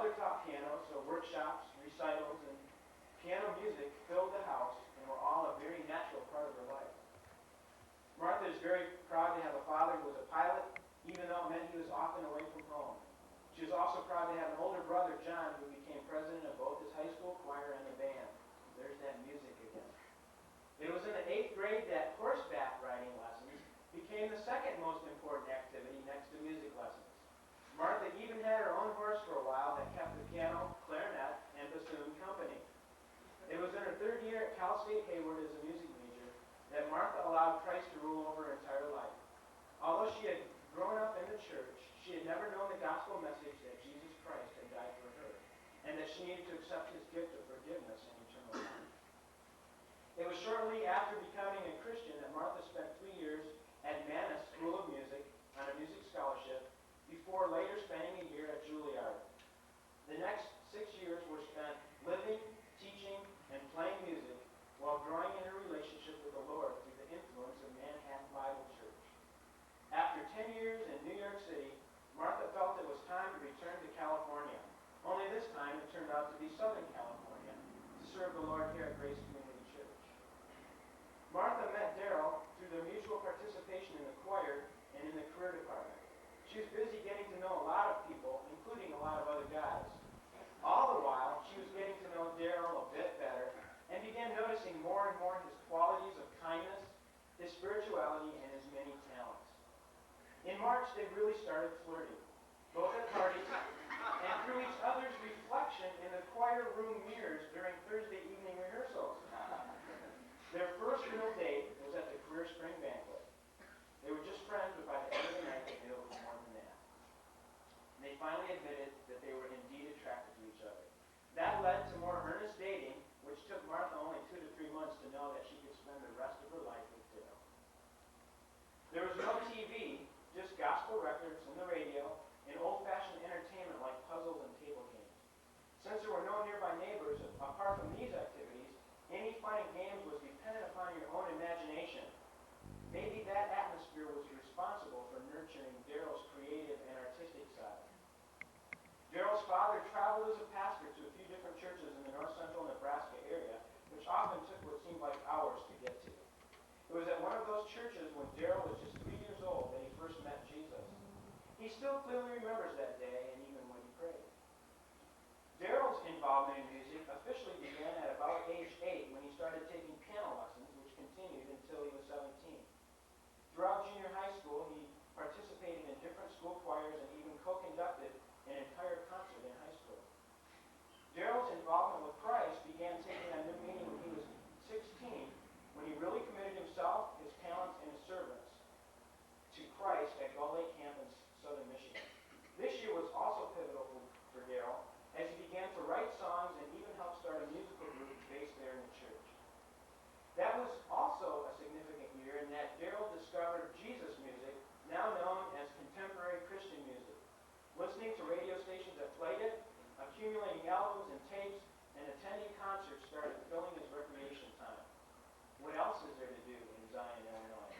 Mother taught piano, so workshops, recitals, and piano music filled the house and were all a very natural part of her life. Martha is very proud to have a father who was a pilot, even though it meant he was often away from home. She was also proud to have an older brother, John, who became president of both his high school choir and the band. There's that music again. It was in the 8th grade that horseback riding lessons became the second most important activity next to music lessons. Martha even had her own horse for a while that kept the piano, clarinet, and bassoon company. It was in her 3rd year at Cal State Hayward as a music major that Martha allowed Christ to rule over her entire life. Although she had grown up in the church, she had never known the gospel message that Jesus Christ had died for her, and that she needed to accept his gift of forgiveness and eternal life. It was shortly after becoming a Christian that Martha spent 3 years at Mannes School of Music on a music scholarship, before later spending a year at Juilliard. The next 6 years were spent living, teaching, and playing music while growing in her relationship with the Lord through the influence of Manhattan Bible Church. After 10 years in New York City, Martha felt it was time to return to California. Only this time it turned out to be Southern California, to serve the Lord here at Grace Community Church. Martha met Daryl through their mutual participation in the choir and in the career department. She was busy getting to know a lot of people, including a lot of other guys. All the while, she was getting to know Daryl a bit better and began noticing more and more his qualities of kindness, his spirituality, and his many talents. In March, they really started flirting, both at parties and through each other's reflection in the choir room mirrors during Thursday evening rehearsals. Their first real date was at the Career Spring Banquet. They were just friends, but by the end of the night, they knew it was more than that. And they finally admitted that they were indeed attracted to each other. That led to more earnest dating, which took Martha only 2 to 3 months to know that she could spend the rest of her life with Daryl. There was no TV, just gospel records and the radio, and old-fashioned entertainment like puzzles and table games. Since there were no nearby neighbors, apart from these activities, any fun and games was dependent upon your own imagination. Maybe that atmosphere was responsible for nurturing Daryl's creative and artistic side. Daryl's father traveled as a pastor to a few different churches in the north-central Nebraska area, which often took what seemed like hours to get to. It was at one of those churches when Daryl was just 3 years old that he first met Jesus. He still clearly remembers that day and even when he prayed. Daryl's involvement in music officially began at about age 8 when he started taking piano lessons, which continued until he was 17. Throughout junior high school, he participated in different school choirs and even co-conducted an entire concert in high school. Daryl's involvement with Christ began taking on new meaning when he was 16, when he really committed himself, his talents, and his servants to Christ at Gull Lake Camp in southern Michigan. This year was also pivotal for Daryl, as he began to write songs and even help start a musical group based there in the church. That was also a significant year in that Daryl discovered Jesus music, now known as contemporary Christian music. Listening to radio stations that played it, accumulating albums and tapes, and attending concerts started filling his recreation time. What else is there to do in Zion, Illinois?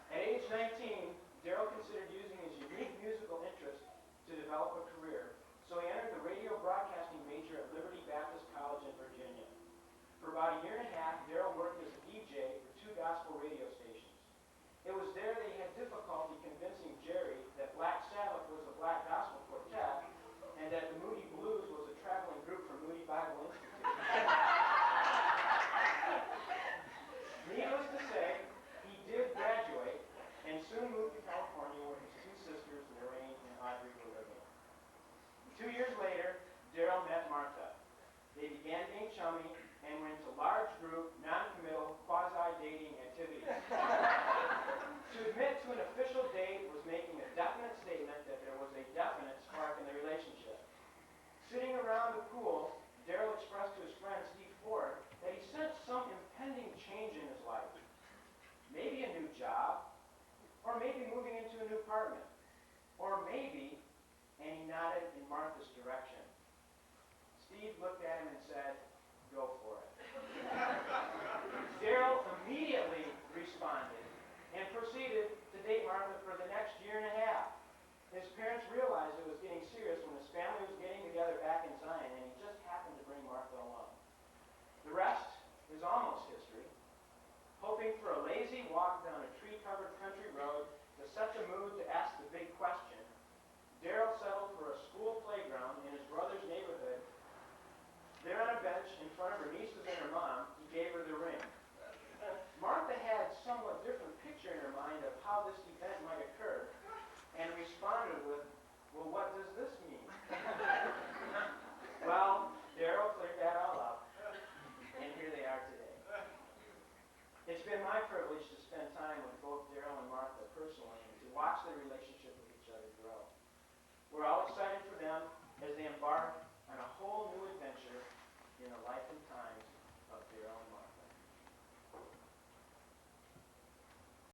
At age 19, Daryl considered using his unique musical interest to develop a career, so he entered the radio broadcasting major at Liberty Baptist College in Virginia. For about a year and a half, Daryl worked as a DJ for 2 gospel radio stations. It was there that he had difficulty convincing Jerry that Black Sabbath was a black gospel quartet and that the Moody Blues was a traveling group from Moody Bible Institute. Needless to say, he did graduate and soon moved to California where his 2 sisters, Lorraine and Audrey, were living. 2 years later, Daryl met Martha. They began being chummy and went into large group, non-committal, quasi-dating activities. To admit to an official date was making a definite statement that there was a definite spark in the relationship. Sitting around the pool, Daryl expressed to his friend Steve Ford that he sensed some impending change in his life. Maybe a new job, or maybe moving into a new apartment, or maybe, and he nodded in Martha's direction. Steve looked at him and said,